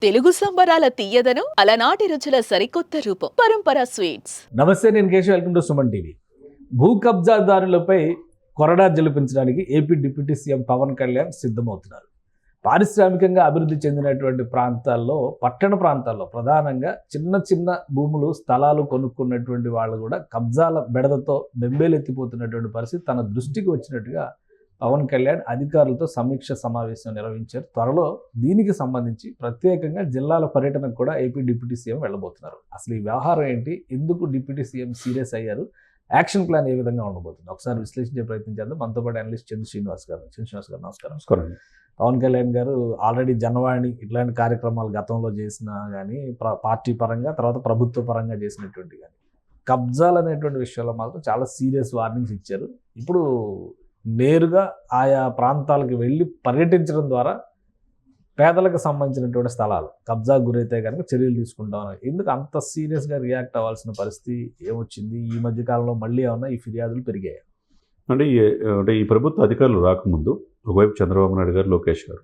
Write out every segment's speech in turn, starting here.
తెలుగు సంబరాల తీయదనం అలనాటి రుచుల సరికొత్త రూపం పరంపర స్వీట్స్. నమస్తే, నేను Keshav. Welcome to Suman TV. భూ కబ్జాదారులపై కొరడా జలిపించడానికి AP deputy CM Pawan Kalyan సిద్ధమవుతున్నారు. పారిశ్రామికంగా అభివృద్ధి చెందినటువంటి ప్రాంతాల్లో, పట్టణ ప్రాంతాల్లో ప్రధానంగా చిన్న చిన్న భూములు, స్థలాలు కొనుక్కున్నటువంటి వాళ్ళు కూడా కబ్జాల బెడదతో బెంబేలెత్తిపోతున్నటువంటి పరిస్థితి తన దృష్టికి వచ్చినట్టుగా పవన్ కళ్యాణ్ అధికారులతో సమీక్ష సమావేశం నిర్వహించారు. త్వరలో దీనికి సంబంధించి ప్రత్యేకంగా జిల్లాల పర్యటనకు కూడా ఏపీ డిప్యూటీ సీఎం వెళ్ళబోతున్నారు. అసలు ఈ వ్యవహారం ఏంటి, ఎందుకు డిప్యూటీ సీఎం సీరియస్ అయ్యారు, యాక్షన్ ప్లాన్ ఏ విధంగా ఉండబోతుంది, ఒకసారి విశ్లేషించే ప్రయత్నం చేద్దాం. మనతో పాటు అనలిస్ట్ చంద్ర శ్రీనివాస్ గారు. శ్రీనివాస్ గారు నమస్కారం. నమస్కారం. పవన్ కళ్యాణ్ గారు ఆల్రెడీ జనవాణి ఇట్లాంటి కార్యక్రమాలు గతంలో చేసినా కానీ, పార్టీ పరంగా తర్వాత ప్రభుత్వ పరంగా చేసినటువంటి కానీ కబ్జాలు అనేటువంటి విషయాల్లో మాత్రం చాలా సీరియస్ వార్నింగ్స్ ఇచ్చారు. ఇప్పుడు నేరుగా ఆయా ప్రాంతాలకు వెళ్ళి పర్యటించడం ద్వారా పేదలకు సంబంధించినటువంటి స్థలాలు కబ్జా గురైతే కనుక చర్యలు తీసుకుంటామని, ఎందుకు అంత సీరియస్గా రియాక్ట్ అవ్వాల్సిన పరిస్థితి ఏమొచ్చింది? ఈ మధ్య కాలంలో మళ్ళీ ఏమన్నా ఈ ఫిర్యాదులు పెరిగాయి? అంటే ఈ ప్రభుత్వ అధికారులు రాకముందు ఒకవైపు చంద్రబాబు నాయుడు గారు, లోకేష్ గారు,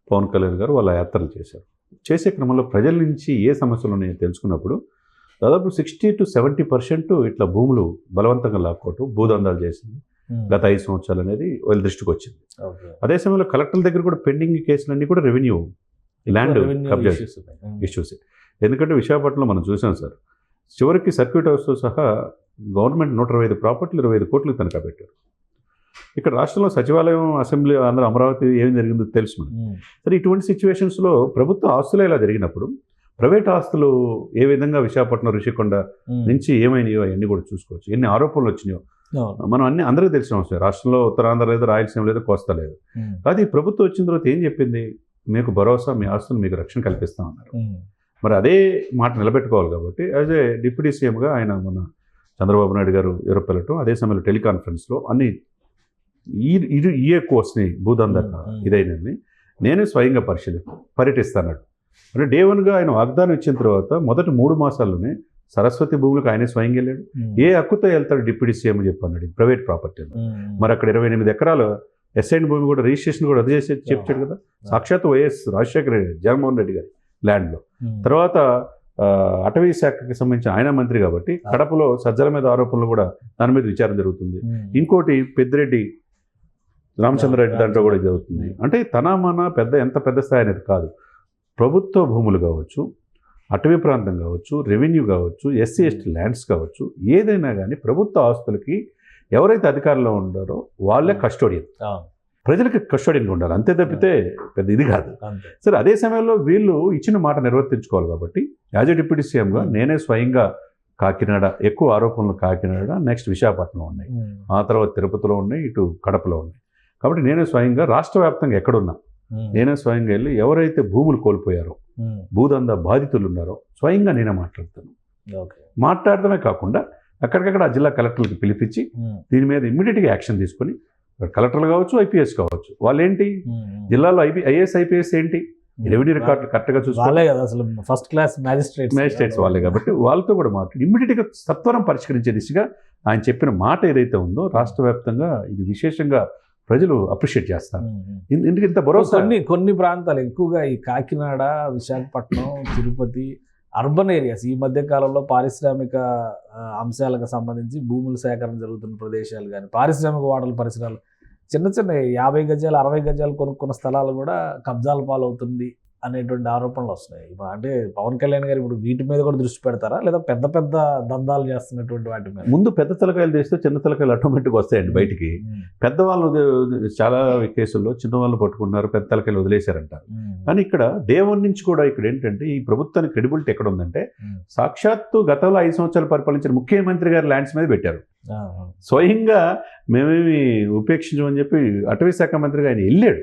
పవన్ కళ్యాణ్ గారు వాళ్ళ యాత్రలు చేశారు. చేసే క్రమంలో ప్రజల నుంచి ఏ సమస్యలు ఉన్నాయో తెలుసుకున్నప్పుడు దాదాపు 60 to 70% ఇట్లా భూములు బలవంతంగా లాక్కోవటం, భూదందాలు చేసింది గత 5 సంవత్సరాలు అనేది వాళ్ళ దృష్టికి వచ్చింది. అదే సమయంలో కలెక్టర్ల దగ్గర కూడా పెండింగ్ కేసులన్నీ కూడా రెవెన్యూ ల్యాండ్ కబ్జా ఇష్యూస్. ఎందుకంటే విశాఖపట్నంలో మనం చూసాం సార్, చివరికి సర్క్యూట్ హౌస్తో సహా గవర్నమెంట్ 125 ప్రాపర్టీలు 25 కోట్లకు తనఖా పెట్టారు. ఇక్కడ రాష్ట్రంలో సచివాలయం, అసెంబ్లీ, ఆంధ్ర, అమరావతి ఏం జరిగిందో తెలుసు మనం. సరే, ఇటువంటి సిచ్యువేషన్స్లో ప్రభుత్వ ఆస్తులు ఇలా జరిగినప్పుడు ప్రైవేట్ ఆస్తులు ఏ విధంగా విశాఖపట్నం, ఋషికొండ నుంచి ఏమైనాయో అవన్నీ కూడా చూసుకోవచ్చు. ఎన్ని ఆరోపణలు వచ్చినాయో మనం అందరికీ తెలిసిన అవసరం. రాష్ట్రంలో ఉత్తరాంధ్ర లేదు, రాయలసీమ లేదు, కోస్తా లేదు. అది ప్రభుత్వం వచ్చిన తర్వాత ఏం చెప్పింది? మీకు భరోసా, మీ ఆస్తులు మీకు రక్షణ కల్పిస్తామన్నారు. మరి అదే మాట నిలబెట్టుకోవాలి కాబట్టి యాజ్ ఏ డిప్యూటీ సీఎంగా ఆయన మన చంద్రబాబు నాయుడు గారు యూరోప్ వెళ్ళటం, అదే సమయంలో టెలికాన్ఫరెన్స్లో అన్ని ఈ కోర్స్ని భూదందాక ఇదైనని నేనే స్వయంగా పర్యటిస్తాను. అంటే డే 1గా ఆయన వాగ్దానం ఇచ్చిన తర్వాత మొదటి 3 మాసాల్లోనే సరస్వతి భూములకు ఆయనే స్వయంగా వెళ్ళాడు. ఏ హక్కుతో వెళ్తాడు డిప్యూటీ సీఎం చెప్పన్నాడు, ప్రైవేట్ ప్రాపర్టీలో. మరి అక్కడ 28 ఎకరాలు ఎస్ఐన్ భూమి కూడా రిజిస్ట్రేషన్ కూడా అది చేసి చెప్పాడు కదా. సాక్షాత్ వైఎస్ రాజశేఖర రెడ్డి, జగన్మోహన్ రెడ్డి గారి ల్యాండ్లో. తర్వాత అటవీ శాఖకి సంబంధించిన ఆయన మంత్రి కాబట్టి కడపలో సజ్జల మీద ఆరోపణలు కూడా దాని మీద విచారణ జరుగుతుంది. ఇంకోటి పెద్దిరెడ్డి రామచంద్రారెడ్డి దాంట్లో కూడా ఇది అవుతుంది. అంటే మన ఎంత పెద్ద స్థాయి అనేది కాదు. ప్రభుత్వ భూములు కావచ్చు, అటవీ ప్రాంతం కావచ్చు, రెవెన్యూ కావచ్చు, ఎస్సీ ఎస్టీ ల్యాండ్స్ కావచ్చు, ఏదైనా కానీ ప్రభుత్వ ఆస్తులకి ఎవరైతే అధికారంలో ఉండారో వాళ్ళే కస్టోడియన్, ప్రజలకి కస్టోడియన్గా ఉండాలి. అంతే తప్పితే పెద్ద ఇది కాదు. సరే, అదే సమయంలో వీళ్ళు ఇచ్చిన మాట నిర్వర్తించుకోవాలి కాబట్టి యాజ్ ఏ డిప్యూటీ సీఎంగా నేనే స్వయంగా కాకినాడ, ఎక్కువ ఆరోపణలు కాకినాడ, నెక్స్ట్ విశాఖపట్నం ఉన్నాయి, ఆ తర్వాత తిరుపతిలో ఉన్నాయి, ఇటు కడపలో ఉన్నాయి. కాబట్టి నేనే స్వయంగా రాష్ట్ర వ్యాప్తంగా ఎక్కడున్నా నేనే స్వయంగా వెళ్ళి ఎవరైతే భూములు కోల్పోయారో, భూదందా బాధితులు ఉన్నారో స్వయంగా నేనే మాట్లాడతాను. మాట్లాడటమే కాకుండా అక్కడికక్కడ ఆ జిల్లా కలెక్టర్లకు పిలిపించి దీని మీద ఇమ్మీడియట్గా యాక్షన్ తీసుకొని, కలెక్టర్లు కావచ్చు, ఐపీఎస్ కావచ్చు, వాళ్ళు ఏంటి జిల్లాలో ఐఏఎస్ ఐపీఎస్ ఏంటి రెవెన్యూ రికార్డులు కరెక్ట్గా చూసుకోవాలి కదా. అసలు ఫస్ట్ క్లాస్ మ్యాజిస్ట్రేట్స్ వాళ్ళే కాబట్టి వాళ్ళతో కూడా మాట్లాడి ఇమ్మీడియట్గా సత్వరం పరిష్కరించే దిశగా ఆయన చెప్పిన మాట ఏదైతే ఉందో రాష్ట్ర వ్యాప్తంగా ఇది విశేషంగా ప్రజలు అప్రిషియేట్ చేస్తారు. ఎందుకు ఇంత భరోసా? కొన్ని ప్రాంతాలు ఎక్కువగా ఈ కాకినాడ, విశాఖపట్నం, తిరుపతి అర్బన్ ఏరియాస్ ఈ మధ్య కాలంలో పారిశ్రామిక అంశాలకు సంబంధించి భూముల సేకరణ జరుగుతున్న ప్రదేశాలు కానీ, పారిశ్రామిక వాడల పరిసరాలు, చిన్న చిన్న 50 గజాలు 60 గజాలు కొనుక్కున్న స్థలాలు కూడా కబ్జాల పాలవుతుంది అనేటువంటి ఆరోపణలు వస్తున్నాయి. అంటే పవన్ కళ్యాణ్ గారు ఇప్పుడు వీటి మీద కూడా దృష్టి పెడతారా, లేదా పెద్ద పెద్ద దందాలు చేస్తున్నటువంటి వాటి మీద? ముందు పెద్ద తలకాయలు తీస్తే చిన్న తలకాయలు ఆటోమేటిక్గా వస్తాయండి బయటికి. పెద్దవాళ్ళు చాలా కేసుల్లో చిన్నవాళ్ళు పట్టుకున్నారు, పెద్ద తలకాయలు వదిలేశారంటారు. కానీ ఇక్కడ డే 1 నుంచి కూడా ఇక్కడ ఏంటంటే ఈ ప్రభుత్వానికి క్రెడిబిలిటీ ఎక్కడ ఉందంటే, సాక్షాత్తు గతంలో 5 సంవత్సరాలు పరిపాలించిన ముఖ్యమంత్రి గారి ల్యాండ్స్ మీద పెట్టారు. స్వయంగా మేమేమి ఉపేక్షించమని చెప్పి అటవీ శాఖ మంత్రిగా ఆయన వెళ్ళాడు.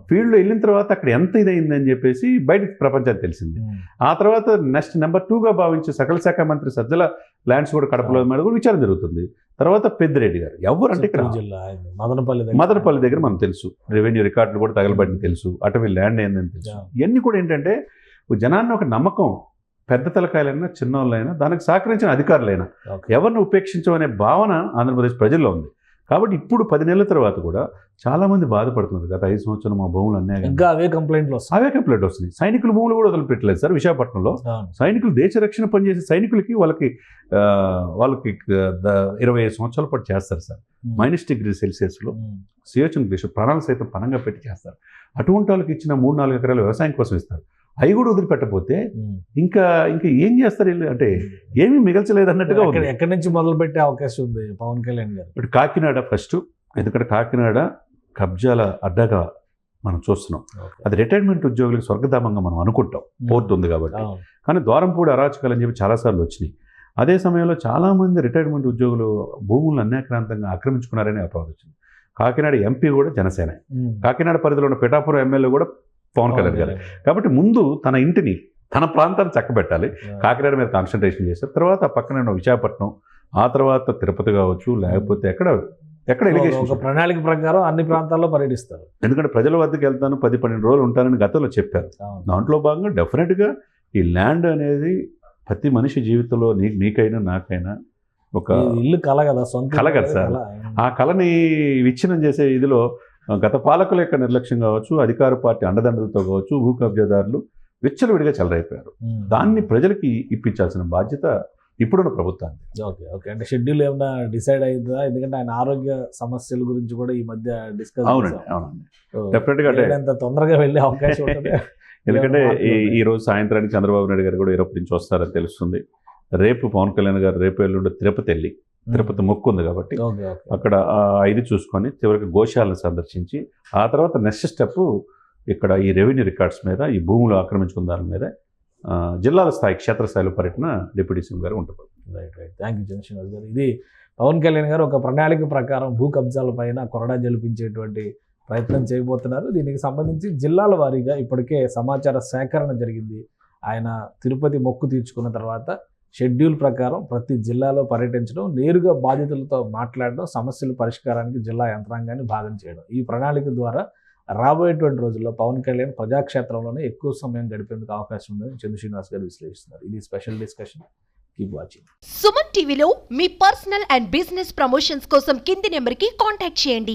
ఫీల్డ్లో వెళ్ళిన తర్వాత అక్కడ ఎంత ఇదైందని చెప్పేసి బయట ప్రపంచానికి తెలిసింది. ఆ తర్వాత నెక్స్ట్ నెంబర్ 2గా భావించే సకల శాఖ మంత్రి సజ్జల ల్యాండ్స్ కూడా కడపలో మీద కూడా విచారణ జరుగుతుంది. తర్వాత పెద్దిరెడ్డి గారు ఎవరు అంటే ఇక్కడ మదనపల్లి దగ్గర మనకు తెలుసు, రెవెన్యూ రికార్డులు కూడా తగలబడిన తెలుసు, అటవీ ల్యాండ్ ఏందని తెలుసు. ఇవన్నీ కూడా ఏంటంటే జనాన్ని ఒక నమ్మకం, పెద్ద తలకాయలైనా చిన్నోళ్ళైనా దానికి సహకరించిన అధికారులైనా ఎవరిని ఉపేక్షించమనే భావన ఆంధ్రప్రదేశ్ ప్రజల్లో ఉంది. కాబట్టి ఇప్పుడు 10 నెలల తర్వాత కూడా చాలామంది బాధపడుతున్నారు. గత 5 సంవత్సరాలు మా భూములు అన్నాయి ఇంకా అవే కంప్లైంట్లు వస్తాయి. అవే కంప్లైంట్ వస్తున్నాయి. సైనికుల భూములు కూడా వదిలిపెట్టలేదు సార్ విశాఖపట్నంలో. సైనికులు దేశ రక్షణ పనిచేసే సైనికులకి వాళ్ళకి 25 సంవత్సరాల పాటు చేస్తారు సార్. -°C CO2 గ్రీష్ ప్రాణాలు సైతం పణంగా పెట్టి చేస్తారు. అటువంటి వాళ్ళకి ఇచ్చిన 3-4 ఎకరాలు వ్యవసాయం కోసం ఇస్తారు. అవి కూడా వదిలిపెట్టకపోతే ఇంకా ఏం చేస్తారు వీళ్ళు? అంటే ఏమీ మిగల్చలేదు అన్నట్టుగా ఉంది. ఎక్కడి నుంచి మొదలు పెట్టే అవకాశం ఉంది పవన్ కళ్యాణ్ గారు? ఇప్పుడు కాకినాడ ఫస్ట్, ఎందుకంటే కాకినాడ కబ్జాల అడ్డగా మనం చూస్తున్నాం. అది రిటైర్మెంట్ ఉద్యోగులకు స్వర్గధామంగా మనం అనుకుంటాం, పోర్ట్ ఉంది కాబట్టి. కానీ ద్వారంపూడి అరాచకాలు అని చెప్పి చాలాసార్లు వచ్చినాయి. అదే సమయంలో చాలామంది రిటైర్మెంట్ ఉద్యోగులు భూములను అన్యాక్రాంతంగా ఆక్రమించుకున్నారని అపవాదం వచ్చింది. కాకినాడ ఎంపీ కూడా జనసేన, కాకినాడ పరిధిలో ఉన్న పిఠాపురం ఎమ్మెల్యే కూడా పవన్ కళ్యాణ్ గారు. కాబట్టి ముందు తన ఇంటిని, తన ప్రాంతాన్ని చక్కబెట్టాలి. కాకినాడ మీద కాన్సన్ట్రేషన్ చేశారు. తర్వాత పక్కన ఉన్న విశాఖపట్నం, ఆ తర్వాత తిరుపతి కావచ్చు, లేకపోతే ఎక్కడ ఒక ప్రణాళిక ప్రకారం అన్ని ప్రాంతాల్లో పర్యటిస్తారు. ఎందుకంటే ప్రజల వద్దకు వెళ్తాను, 10-12 రోజులు ఉంటానని గతంలో చెప్పారు. దాంట్లో భాగంగా డెఫినెట్గా ఈ ల్యాండ్ అనేది ప్రతి మనిషి జీవితంలో నీకైనా నాకైనా ఒక ఇల్లు కల కదా, సొంత కల కదా సార్. ఆ కళని విచ్ఛిన్నం చేసే ఇదిలో గత పాలకుల యొక్క నిర్లక్ష్యం కావచ్చు, అధికార పార్టీ అండదండలతో కావచ్చు, భూ కబ్జాదారులు విచ్చలవిడిగా చెలరైపోయారు. దాన్ని ప్రజలకి ఇప్పించాల్సిన బాధ్యత ఇప్పుడున్న ప్రభుత్వాన్ని. ఓకే అంటే షెడ్యూల్ ఏమైనా డిసైడ్ అయిందా? ఎందుకంటే ఆయన ఆరోగ్య సమస్యల గురించి కూడా ఈ మధ్య డిస్కస్. అవునండి డెఫినెట్గా అంత తొందరగా వెళ్ళే అవకాశం ఉంటుంది. ఎందుకంటే ఈ రోజు సాయంత్రానికి చంద్రబాబు నాయుడు గారు కూడా యూరోప్ నుంచి వస్తారని తెలుస్తుంది. రేపు పవన్ కళ్యాణ్ గారు రేపు ఎల్లుండి తిరుపతి మొక్కు ఉంది కాబట్టి అక్కడ 5 చూసుకొని చివరికి గోశాలను సందర్శించి ఆ తర్వాత నెక్స్ట్ స్టెప్ ఇక్కడ ఈ రెవెన్యూ రికార్డ్స్ మీద, ఈ భూములు ఆక్రమించుకున్న దాని మీద జిల్లాల స్థాయి, క్షేత్రస్థాయిలో పర్యటన డిప్యూటీ సీఎం గారు ఉంటుంది. రైట్. థ్యాంక్ యూ చంద్రశేఖర్ గారు. ఇది పవన్ కళ్యాణ్ గారు ఒక ప్రణాళిక ప్రకారం భూ కబ్జాల పైన కొరడా జలిపించేటువంటి ప్రయత్నం చేయబోతున్నారు. దీనికి సంబంధించి జిల్లాల వారీగా ఇప్పటికే సమాచార సేకరణ జరిగింది. ఆయన తిరుపతి మొక్కు తీర్చుకున్న తర్వాత షెడ్యూల్ ప్రకారం ప్రతి జిల్లాలో పర్యటించడం, నేరుగా బాధితులతో మాట్లాడడం, సమస్యల పరిష్కారానికి జిల్లా యంత్రాంగాన్ని భాగం చేయడం, ఈ ప్రణాళిక ద్వారా రాబోయేటువంటి రోజుల్లో పవన్ కళ్యాణ్ ప్రజాక్షేత్రంలోనే ఎక్కువ సమయం గడిపేందుకు అవకాశం ఉందని చంద్ర శ్రీనివాస్ గారు విశ్లేషిస్తున్నారు. ఇది special discussion. Keep watching. Suman టీవీలో మీ పర్సనల్ అండ్ బిజినెస్ ప్రమోషన్స్ కోసం కింది నెంబర్కి కాంటాక్ట్ చేయండి.